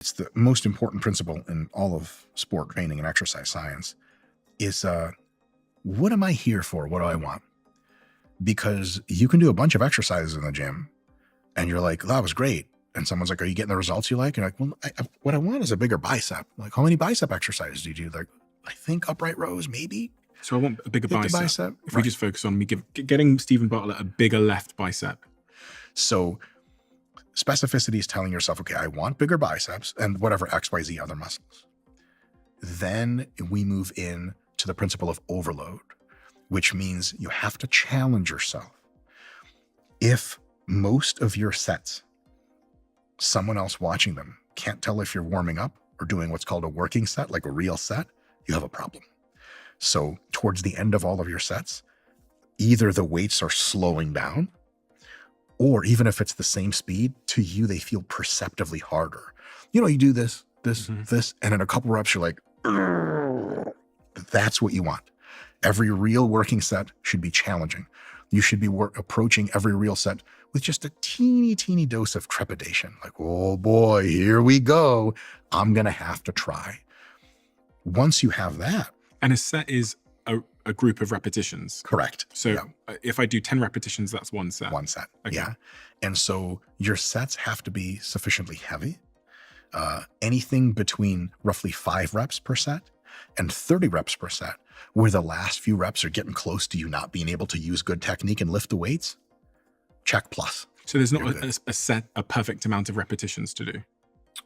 It's the most important principle in all of sport training and exercise science is what am I here for? What do I want? Because you can do a bunch of exercises in the gym and you're like, that was great. And someone's like, are you getting the results you like? And you're like, well, what I want is a bigger bicep. Like, how many bicep exercises do you do? Like, I think upright rows, maybe. So I want a bigger bicep. If we just focus on me getting Stephen Bartlett a bigger left bicep. So specificity is telling yourself, okay, I want bigger biceps and whatever XYZ other muscles. Then we move in to the principle of overload, which means you have to challenge yourself. If most of your sets, someone else watching them can't tell if you're warming up or doing what's called a working set, like a real set, you have a problem. So towards the end of all of your sets, either the weights are slowing down, or even if it's the same speed, to you, they feel perceptively harder. You know, you do this, this, and in a couple reps, you're like, "Urgh." That's what you want. Every real working set should be challenging. You should be approaching every real set with just a teeny dose of trepidation. Like, oh boy, here we go. I'm going to have to try. Once you have that. And a set is a group of repetitions. Correct. So if I do 10 repetitions, that's one set. One set, okay. Yeah. And so your sets have to be sufficiently heavy. Anything between roughly 5 reps per set and 30 reps per set, where the last few reps are getting close to you not being able to use good technique and lift the weights, check plus. So there's not a perfect amount of repetitions to do?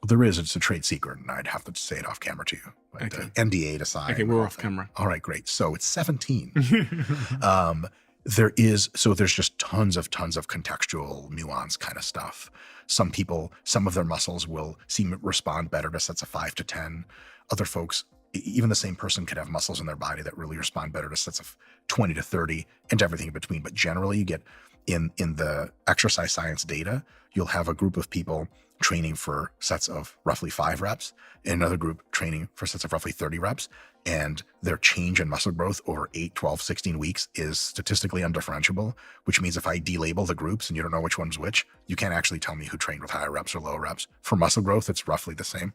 There is. It's a trade secret, and I'd have to say it off camera to you. Like okay. NDA to sign. Okay, we're off camera. All right, great. So it's 17. There's just tons of contextual nuance kind of stuff. Some people, some of their muscles will respond better to sets of 5 to 10. Other folks, even the same person could have muscles in their body that really respond better to sets of 20 to 30 and everything in between. But generally you get in the exercise science data, you'll have a group of people training for sets of roughly 5 reps, and another group training for sets of roughly 30 reps. And their change in muscle growth over 8, 12, 16 weeks is statistically undifferentiable, which means if I delabel the groups and you don't know which one's which, you can't actually tell me who trained with higher reps or lower reps. For muscle growth, it's roughly the same.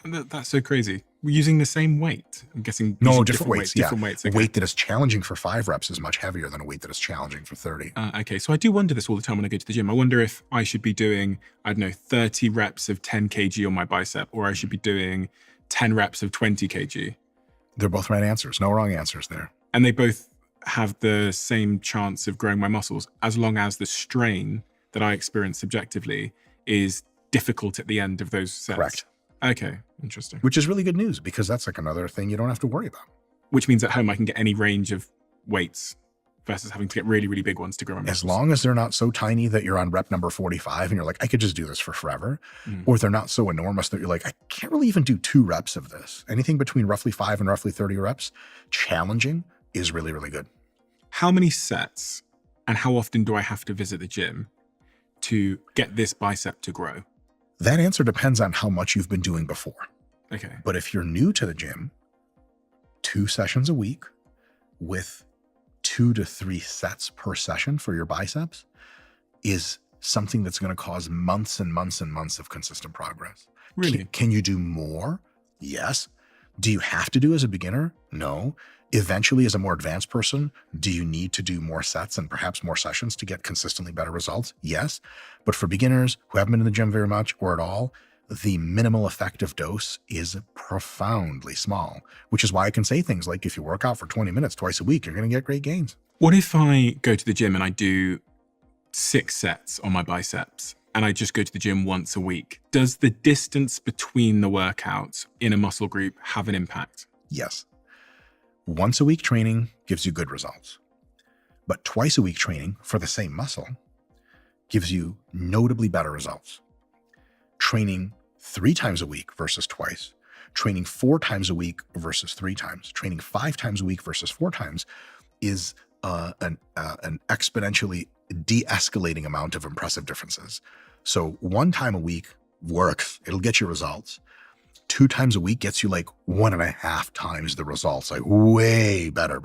That's so crazy. We're using the same weight. I'm guessing. No, different weights. Different weights. A okay. weight that is challenging for 5 reps is much heavier than a weight that is challenging for 30. Okay, so I do wonder this all the time when I go to the gym. I wonder if I should be doing, I don't know, 30 reps of 10 kg on my bicep, or I should be doing 10 reps of 20 kg. They're both right answers. No wrong answers there. And they both have the same chance of growing my muscles, as long as the strain that I experience subjectively is difficult at the end of those sets. Correct. Okay, interesting. Which is really good news, because that's like another thing you don't have to worry about. Which means at home I can get any range of weights versus having to get really, really big ones to grow my muscles. As long as they're not so tiny that you're on rep number 45 and you're like, I could just do this for forever. Or they're not so enormous that you're like, I can't really even do 2 reps of this. Anything between roughly 5 and roughly 30 reps, challenging, is really, really good. How many sets and how often do I have to visit the gym to get this bicep to grow? That answer depends on how much you've been doing before. Okay. But if you're new to the gym, 2 sessions a week with 2 to 3 sets per session for your biceps is something that's going to cause months and months and months of consistent progress. Really? Can you do more? Yes. Do you have to do as a beginner? No. Eventually, as a more advanced person, do you need to do more sets and perhaps more sessions to get consistently better results? Yes. But for beginners who haven't been in the gym very much or at all, the minimal effective dose is profoundly small, which is why I can say things like, if you work out for 20 minutes twice a week, you're going to get great gains. What if I go to the gym and I do 6 sets on my biceps and I just go to the gym once a week? Does the distance between the workouts in a muscle group have an impact? Yes. Once a week training gives you good results, but twice a week training for the same muscle gives you notably better results. Training 3 times a week versus twice, training 4 times a week versus 3 times, training 5 times a week versus 4 times is an exponentially de-escalating amount of impressive differences. So 1 time a week works. It'll get you results. 2 times a week gets you like 1.5 times the results, like way better.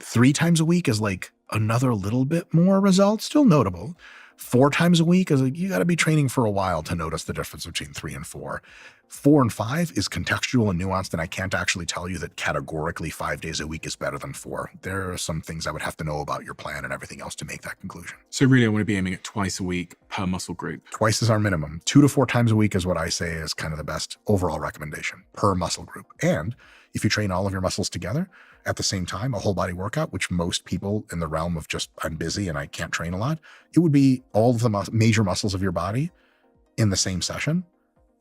3 times a week is like another little bit more results, still notable, 4 times a week is like, you got to be training for a while to notice the difference between 3 and 4. 4 and 5 is contextual and nuanced, and I can't actually tell you that categorically 5 days a week is better than 4. There are some things I would have to know about your plan and everything else to make that conclusion. So really, I want to be aiming at twice a week per muscle group. Twice is our minimum. 2 to 4 times a week is what I say is kind of the best overall recommendation per muscle group. And if you train all of your muscles together at the same time, a whole body workout, which most people in the realm of just, I'm busy and I can't train a lot, it would be all of the major muscles of your body in the same session,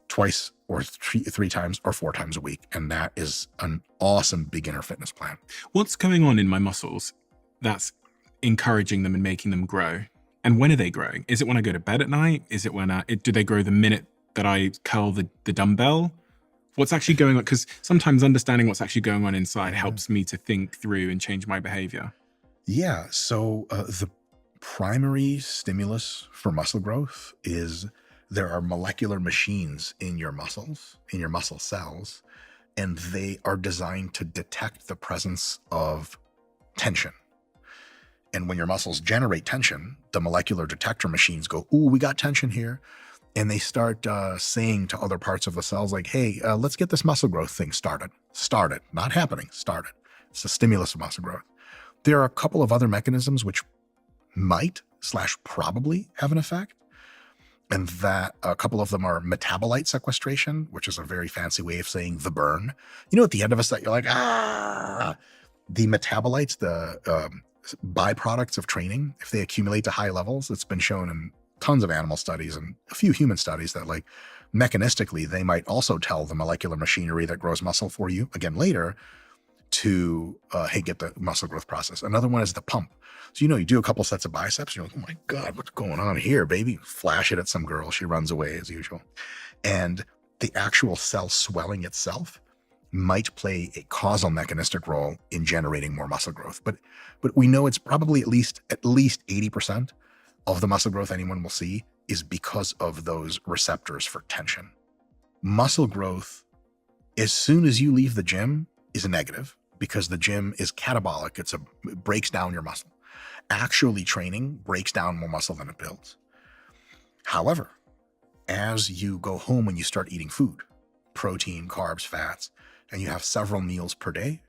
twice or 3 times or 4 times a week. And that is an awesome beginner fitness plan. What's going on in my muscles that's encouraging them and making them grow? And when are they growing? Is it when I go to bed at night? Is it when do they grow the minute that I curl the dumbbell? What's actually going on? Because sometimes understanding what's actually going on inside helps me to think through and change my behavior. Yeah. So the primary stimulus for muscle growth is there are molecular machines in your muscles, in your muscle cells, and they are designed to detect the presence of tension. And when your muscles generate tension, the molecular detector machines go, ooh, we got tension here. And they start saying to other parts of the cells like, hey, let's get this muscle growth thing started. Started, not happening, started. It's a stimulus of muscle growth. There are a couple of other mechanisms which might / probably have an effect. And that a couple of them are metabolite sequestration, which is a very fancy way of saying the burn. You know, at the end of a set, you're like, ah, the metabolites, the byproducts of training, if they accumulate to high levels, it's been shown in tons of animal studies and a few human studies that like mechanistically, they might also tell the molecular machinery that grows muscle for you again later to, hey, get the muscle growth process. Another one is the pump. So, you know, you do a couple sets of biceps, you're like, oh my God, what's going on here, baby? Flash it at some girl. She runs away as usual. And the actual cell swelling itself might play a causal mechanistic role in generating more muscle growth. But we know it's probably at least 80% of the muscle growth anyone will see is because of those receptors for tension. Muscle growth, as soon as you leave the gym, is a negative because the gym is catabolic. It breaks down your muscle. Actually training breaks down more muscle than it builds. However, as you go home and you start eating food, protein, carbs, fats, and you have several meals per day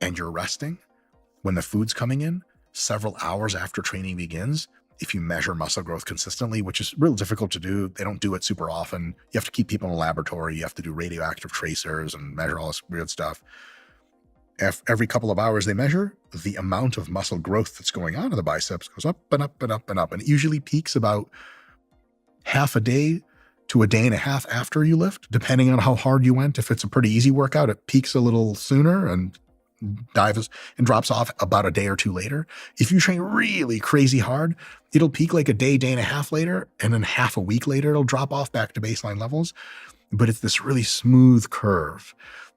and you're resting, when the food's coming in, several hours after training begins, if you measure muscle growth consistently, which is real difficult to do, they don't do it super often. You have to keep people in a laboratory. You have to do radioactive tracers and measure all this weird stuff. Every couple of hours they measure, the amount of muscle growth that's going on in the biceps goes up and up and up and up. And it usually peaks about half a day to a day and a half after you lift, depending on how hard you went. If it's a pretty easy workout, it peaks a little sooner and dives and drops off about a day or two later. If you train really crazy hard, it'll peak like a day and a half later, and then half a week later, it'll drop off back to baseline levels. But it's this really smooth curve,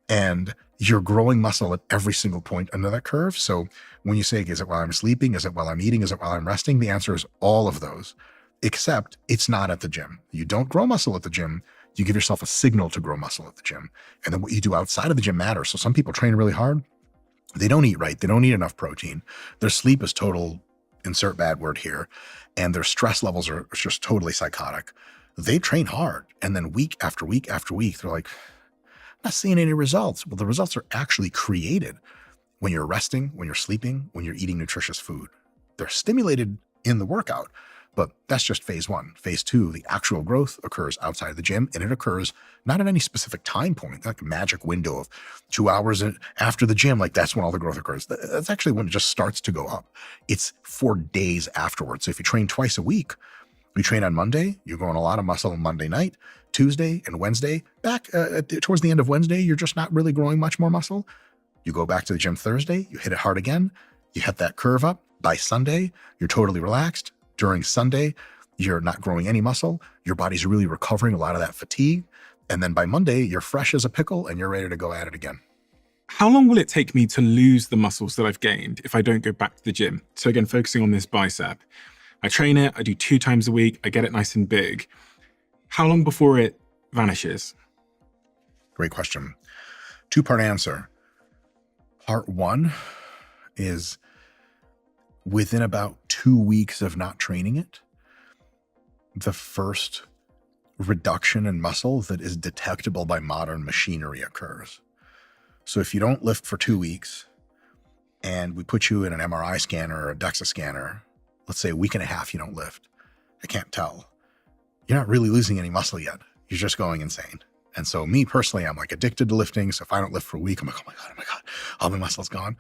and you're growing muscle at every single point under that curve. So when you say, is it while I'm sleeping? Is it while I'm eating? Is it while I'm resting? The answer is all of those, except it's not at the gym. You don't grow muscle at the gym. You give yourself a signal to grow muscle at the gym. And then what you do outside of the gym matters. So some people train really hard. They don't eat right. They don't eat enough protein. Their sleep is total, insert bad word here. And their stress levels are just totally psychotic. They train hard. And then week after week after week, they're like, I'm not seeing any results. Well, the results are actually created when you're resting, when you're sleeping, when you're eating nutritious food. They're stimulated in the workout, but that's just phase 1. Phase 2, the actual growth occurs outside of the gym, and it occurs not at any specific time point, like a magic window of 2 hours after the gym. Like that's when all the growth occurs. That's actually when it just starts to go up. It's 4 days afterwards. So if you train twice a week, you train on Monday, you're growing a lot of muscle on Monday night, Tuesday and Wednesday. Back towards the end of Wednesday, you're just not really growing much more muscle. You go back to the gym Thursday, you hit it hard again, you hit that curve up. By Sunday, you're totally relaxed. During Sunday, you're not growing any muscle. Your body's really recovering a lot of that fatigue. And then by Monday, you're fresh as a pickle and you're ready to go at it again. How long will it take me to lose the muscles that I've gained if I don't go back to the gym? So again, focusing on this bicep, I train it, I do 2 times a week, I get it nice and big. How long before it vanishes? Great question. 2-part answer. Part 1 is within about 2 weeks of not training it, the first reduction in muscle that is detectable by modern machinery occurs. So if you don't lift for 2 weeks and we put you in an MRI scanner or a DEXA scanner, let's say a week and a half you don't lift, I can't tell. You're not really losing any muscle yet. You're just going insane. And so me personally, I'm like addicted to lifting. So if I don't lift for a week, I'm like, oh my God, all my muscle's gone.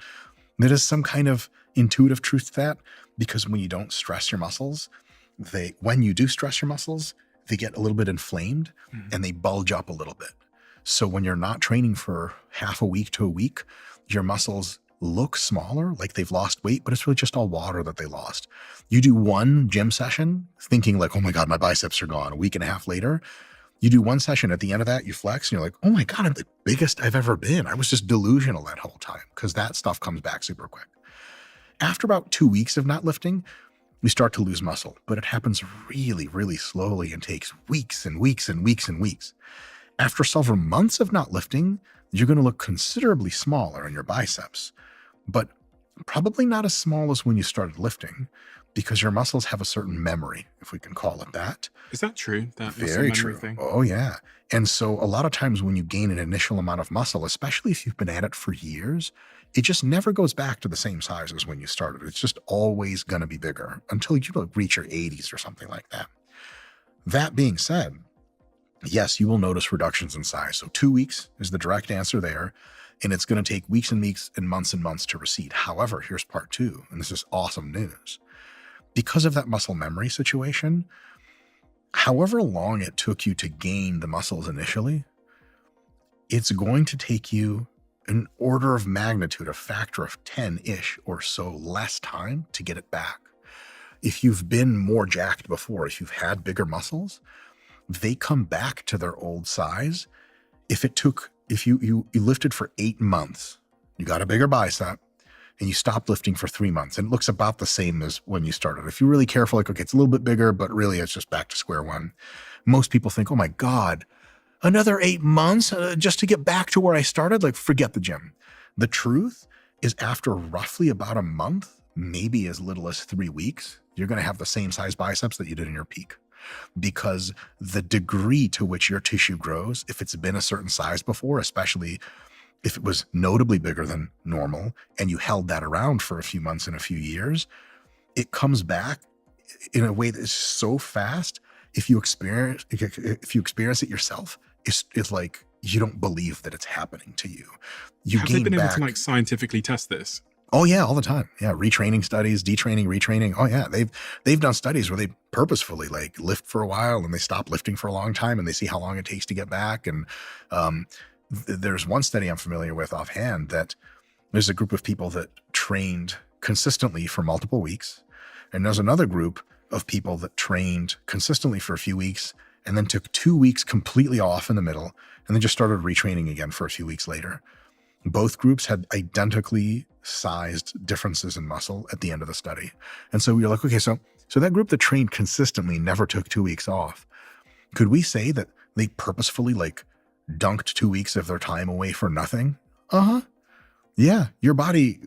There is some kind of intuitive truth to that, because when you don't stress your muscles, when you do stress your muscles, they get a little bit inflamed and they bulge up a little bit. So when you're not training for half a week to a week, your muscles look smaller, like they've lost weight, but it's really just all water that they lost. You do one gym session thinking like, oh my God, my biceps are gone. A week and a half later, you do one session. At the end of that, you flex and you're like, oh my God, I'm the biggest I've ever been. I was just delusional that whole time, because that stuff comes back super quick. After about 2 weeks of not lifting, we start to lose muscle, but it happens really, really slowly and takes weeks and weeks and weeks and weeks. After several months of not lifting, you're going to look considerably smaller in your biceps, but probably not as small as when you started lifting, because your muscles have a certain memory, if we can call it that. Is that true? That Very muscle memory true. thing? Oh, yeah. And so a lot of times when you gain an initial amount of muscle, especially if you've been at it for years, it just never goes back to the same size as when you started. It's just always going to be bigger until you reach your 80s or something like that. That being said, yes, you will notice reductions in size. So 2 weeks is the direct answer there. And it's going to take weeks and weeks and months to recede. However, here's part 2, and this is awesome news. Because of that muscle memory situation, however long it took you to gain the muscles initially, it's going to take you an order of magnitude, a factor of 10-ish or so less time to get it back. If you've been more jacked before, if you've had bigger muscles, they come back to their old size. If you lifted for 8 months, you got a bigger bicep, and you stopped lifting for 3 months, and it looks about the same as when you started. If you're really careful, like, okay, it's a little bit bigger, but really it's just back to square one. Most people think, oh my God, another 8 months just to get back to where I started? Like, forget the gym. The truth is, after roughly about a month, maybe as little as 3 weeks, you're going to have the same size biceps that you did in your peak. Because the degree to which your tissue grows, if it's been a certain size before, especially if it was notably bigger than normal and you held that around for a few months and a few years, it comes back in a way that is so fast. If you experience it yourself, it's like you don't believe that it's happening to you. Have they been able to like scientifically test this? Oh yeah, all the time. Yeah, retraining studies, detraining, retraining. Oh yeah, they've done studies where they purposefully like lift for a while and they stop lifting for a long time and they see how long it takes to get back. And there's one study I'm familiar with offhand that there's a group of people that trained consistently for multiple weeks, and there's another group of people that trained consistently for a few weeks and then took 2 weeks completely off in the middle and then just started retraining again for a few weeks later. Both groups had identically sized differences in muscle at the end of the study. And so we were like, okay, so that group that trained consistently never took 2 weeks off. Could we say that they purposefully like dunked 2 weeks of their time away for nothing? Yeah, your body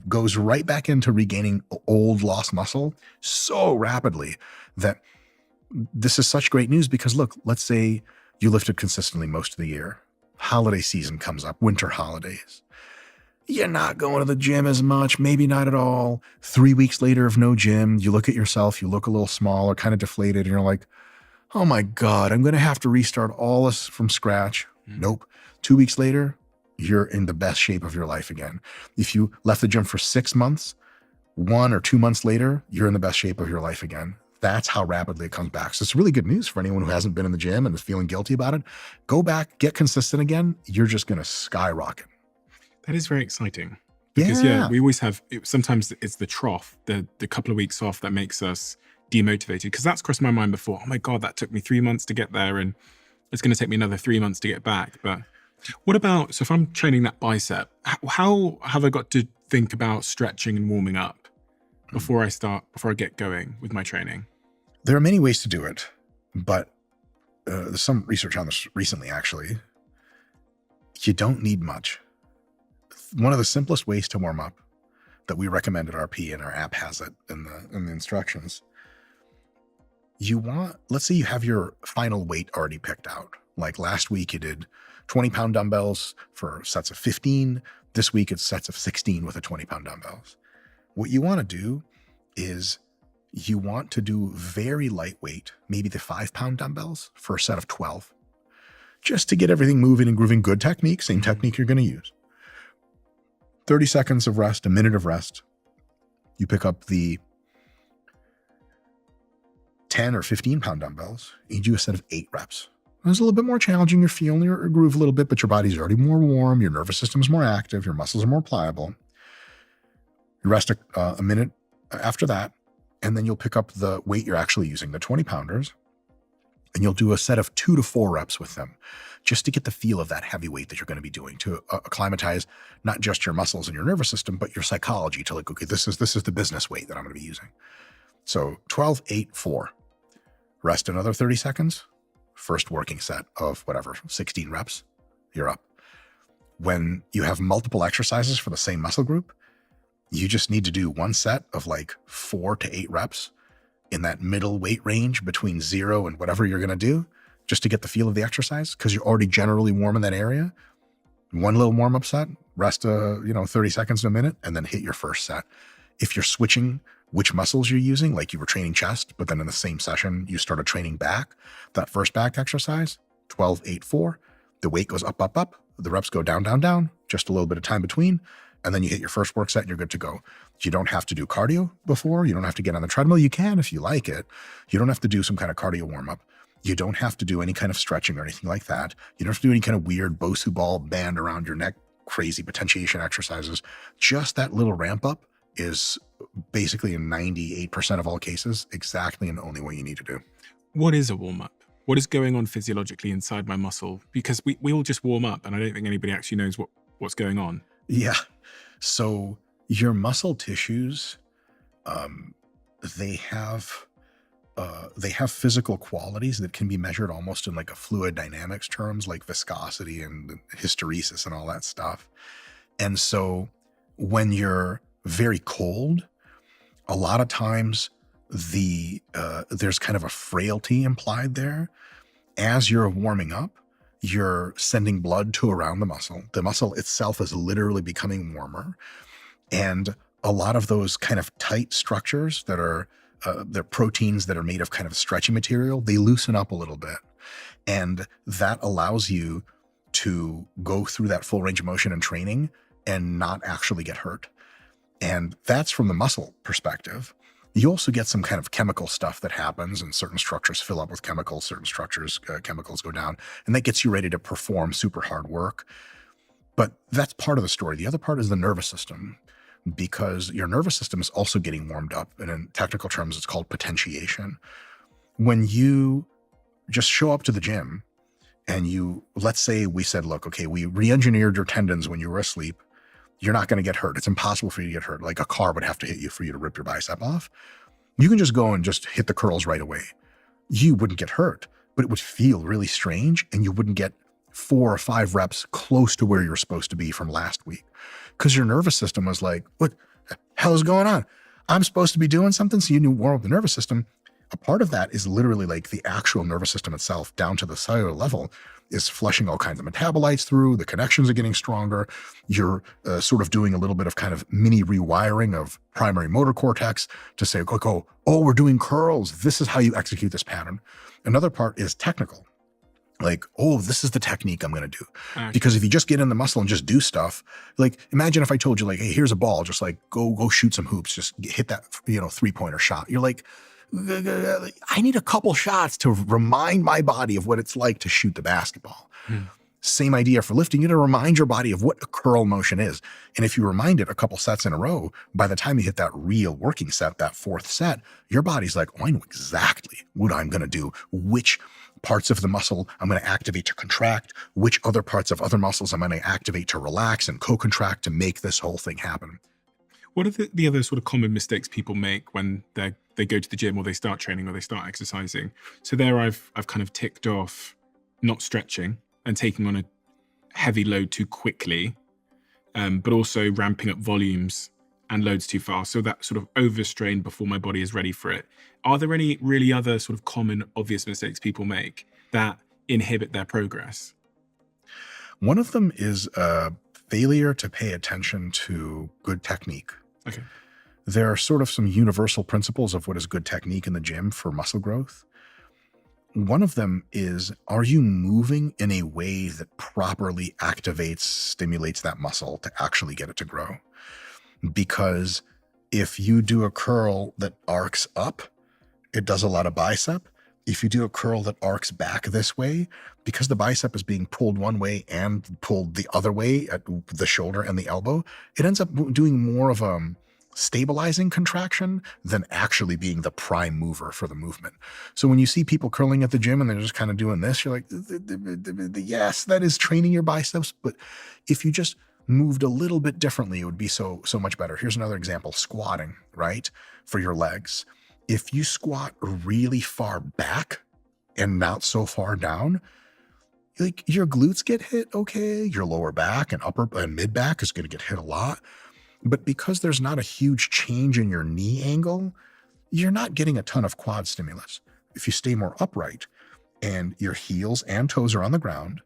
goes right back into regaining old lost muscle so rapidly that this is such great news, because look, let's say you lifted consistently most of the year. Holiday season comes up, winter holidays. You're not going to the gym as much, maybe not at all. 3 weeks later of no gym, you look at yourself, you look a little smaller, kind of deflated, and you're like, oh my God, I'm going to have to restart all this from scratch. Nope. 2 weeks later, you're in the best shape of your life again. If you left the gym for 6 months, 1 or 2 months later, you're in the best shape of your life again. That's how rapidly it comes back. So it's really good news for anyone who hasn't been in the gym and is feeling guilty about it. Go back, get consistent again. You're just going to skyrocket. That is very exciting. Because we always have, sometimes it's the trough, the couple of weeks off that makes us demotivated. Because that's crossed my mind before. Oh my God, that took me 3 months to get there, and it's going to take me another 3 months to get back. But what about, so if I'm training that bicep, how have I got to think about stretching and warming up before I get going with my training? There are many ways to do it, but there's some research on this recently, actually. You don't need much. One of the simplest ways to warm up that we recommend at RP, and our app has it in the instructions, let's say you have your final weight already picked out. Like last week you did 20-pound dumbbells for sets of 15. This week it's sets of 16 with a 20-pound dumbbells. What you want to do is you want to do very lightweight, maybe the 5-pound dumbbells for a set of 12, just to get everything moving and grooving. Good technique, same technique you're going to use. 30 seconds of rest, a minute of rest. You pick up the 10 or 15-pound dumbbells, you do a set of 8 reps. It's a little bit more challenging. You're feeling your groove a little bit, but your body's already more warm. Your nervous system's more active. Your muscles are more pliable. You rest a minute after that, and then you'll pick up the weight you're actually using, the 20-pounders, and you'll do a set of 2 to 4 reps with them, just to get the feel of that heavy weight that you're going to be doing, to acclimatize not just your muscles and your nervous system, but your psychology to like, okay, this is the business weight that I'm going to be using. So 12, 8, 4. Rest another 30 seconds. First working set of whatever, 16 reps, you're up. When you have multiple exercises for the same muscle group, you just need to do one set of like 4 to 8 reps in that middle weight range between 0 and whatever you're going to do, just to get the feel of the exercise, because you're already generally warm in that area. One little warm-up set, rest 30 seconds to a minute, and then hit your first set. If you're switching which muscles you're using, like you were training chest, but then in the same session, you started training back, that first back exercise, 12, 8, 4, the weight goes up, up, up, the reps go down, down, down, just a little bit of time between, and then you hit your first work set and you're good to go. You don't have to do cardio before. You don't have to get on the treadmill. You can if you like it. You don't have to do some kind of cardio warm-up. You don't have to do any kind of stretching or anything like that. You don't have to do any kind of weird Bosu ball band around your neck, crazy potentiation exercises. Just that little ramp up is basically in 98% of all cases exactly and only what you need to do. What is a warm-up? What is going on physiologically inside my muscle? Because we all just warm up, and I don't think anybody actually knows what's going on. Yeah. So your muscle tissues, they have physical qualities that can be measured almost in like a fluid dynamics terms, like viscosity and hysteresis and all that stuff. And so when you're very cold, a lot of times there's kind of a frailty implied there. As you're warming up, you're sending blood to around the muscle. The muscle itself is literally becoming warmer. And a lot of those kind of tight structures that are they're proteins that are made of kind of stretchy material, they loosen up a little bit. And that allows you to go through that full range of motion and training and not actually get hurt. And that's from the muscle perspective. You also get some kind of chemical stuff that happens, and certain structures fill up with chemicals, certain structures, chemicals go down, and that gets you ready to perform super hard work. But that's part of the story. The other part is the nervous system, because your nervous system is also getting warmed up. And in technical terms, it's called potentiation. When you just show up to the gym and let's say we said, look, okay, we re-engineered your tendons when you were asleep. You're not going to get hurt. It's impossible for you to get hurt. Like a car would have to hit you for you to rip your bicep off. You can just go and just hit the curls right away. You wouldn't get hurt, but it would feel really strange, and you wouldn't get 4 or 5 reps close to where you're supposed to be from last week, because your nervous system was like, what the hell is going on? I'm supposed to be doing something. So you need to warm up the nervous system. A part of that is literally like the actual nervous system itself, down to the cellular level, is flushing all kinds of metabolites through. The connections are getting stronger. You're sort of doing a little bit of kind of mini rewiring of primary motor cortex to say, oh, we're doing curls. This is how you execute this pattern. Another part is technical. Like, oh, this is the technique I'm going to do. Because if you just get in the muscle and just do stuff, like imagine if I told you like, hey, here's a ball, just like go shoot some hoops, just hit that, 3-pointer shot. You're like, I need a couple shots to remind my body of what it's like to shoot the basketball. Same idea for lifting. You need to remind your body of what a curl motion is. And if you remind it a couple sets in a row, by the time you hit that real working set, that 4th set, your body's like, oh, I know exactly what I'm going to do, which parts of the muscle I'm going to activate to contract, which other parts of other muscles I'm going to activate to relax and co-contract to make this whole thing happen. What are the other sort of common mistakes people make when they go to the gym or they start training or they start exercising? So there I've kind of ticked off not stretching and taking on a heavy load too quickly, but also ramping up volumes and loads too fast. So that sort of overstrain before my body is ready for it. Are there any really other sort of common, obvious mistakes people make that inhibit their progress? One of them is a failure to pay attention to good technique. Okay. There are sort of some universal principles of what is good technique in the gym for muscle growth. One of them is, are you moving in a way that properly activates, stimulates that muscle to actually get it to grow? Because if you do a curl that arcs up, it does a lot of bicep. If you do a curl that arcs back this way, because the bicep is being pulled one way and pulled the other way at the shoulder and the elbow, it ends up doing more of a stabilizing contraction than actually being the prime mover for the movement. So when you see people curling at the gym and they're just kind of doing this, you're like, yes, that is training your biceps. But if you just moved a little bit differently, it would be so much better. Here's another example: squatting, right? For your legs. If you squat really far back and not so far down, like your glutes get hit, okay, your lower back and upper and mid back is going to get hit a lot. But because there's not a huge change in your knee angle, you're not getting a ton of quad stimulus. If you stay more upright and your heels and toes are on the ground,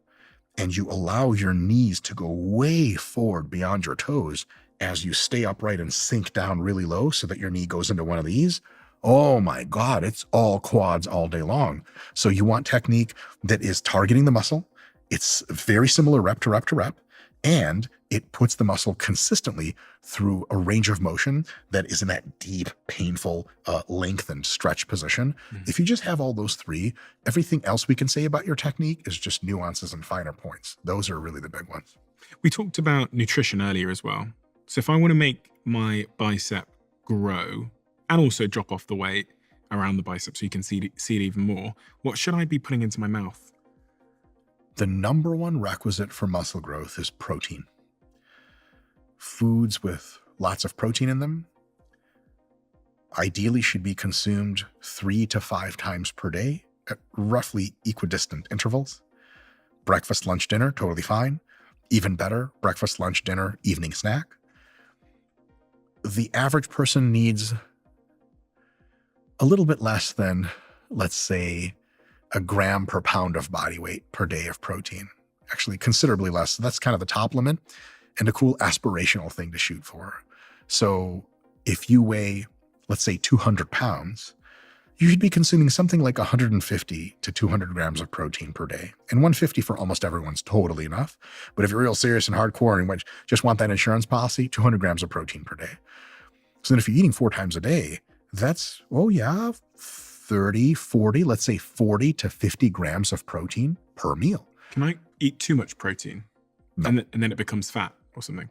and you allow your knees to go way forward beyond your toes as you stay upright and sink down really low so that your knee goes into one of these, oh my God, it's all quads all day long. So you want technique that is targeting the muscle. It's very similar rep to rep to rep, and it puts the muscle consistently through a range of motion that is in that deep, painful, lengthened stretch position. Mm-hmm. If you just have all those three, everything else we can say about your technique is just nuances and finer points. Those are really the big ones. We talked about nutrition earlier as well. So if I want to make my bicep grow and also drop off the weight around the bicep so you can see it even more, what should I be putting into my mouth? The number one requisite for muscle growth is protein. Foods with lots of protein in them ideally should be consumed 3 to 5 times per day at roughly equidistant intervals. Breakfast, lunch, dinner, totally fine. Even better, breakfast, lunch, dinner, evening snack. The average person needs a little bit less than, let's say, a gram per pound of body weight per day of protein. Actually, considerably less. So that's kind of the top limit and a cool aspirational thing to shoot for. So if you weigh, let's say, 200 pounds, you should be consuming something like 150 to 200 grams of protein per day. And 150 for almost everyone's totally enough. But if you're real serious and hardcore and just want that insurance policy, 200 grams of protein per day. So then if you're eating 4 times a day, that's, 30, 40, let's say 40 to 50 grams of protein per meal. Can I eat too much protein? No. And then it becomes fat or something?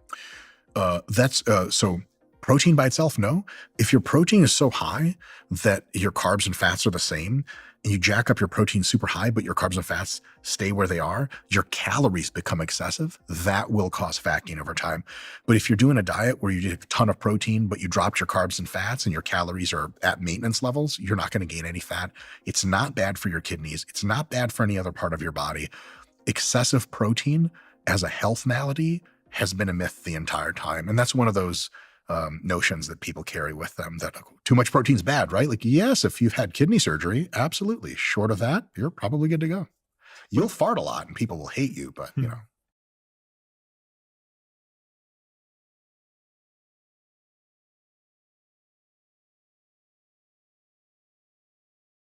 So protein by itself, no. If your protein is so high that your carbs and fats are the same, and you jack up your protein super high, but your carbs and fats stay where they are, your calories become excessive. That will cause fat gain over time. But if you're doing a diet where you get a ton of protein, but you dropped your carbs and fats and your calories are at maintenance levels, you're not going to gain any fat. It's not bad for your kidneys. It's not bad for any other part of your body. Excessive protein as a health malady has been a myth the entire time. And that's one of those notions that people carry with them that too much protein is bad, right? Like, yes, if you've had kidney surgery, absolutely. Short of that, you're probably good to go. You'll fart a lot and people will hate you, but you know.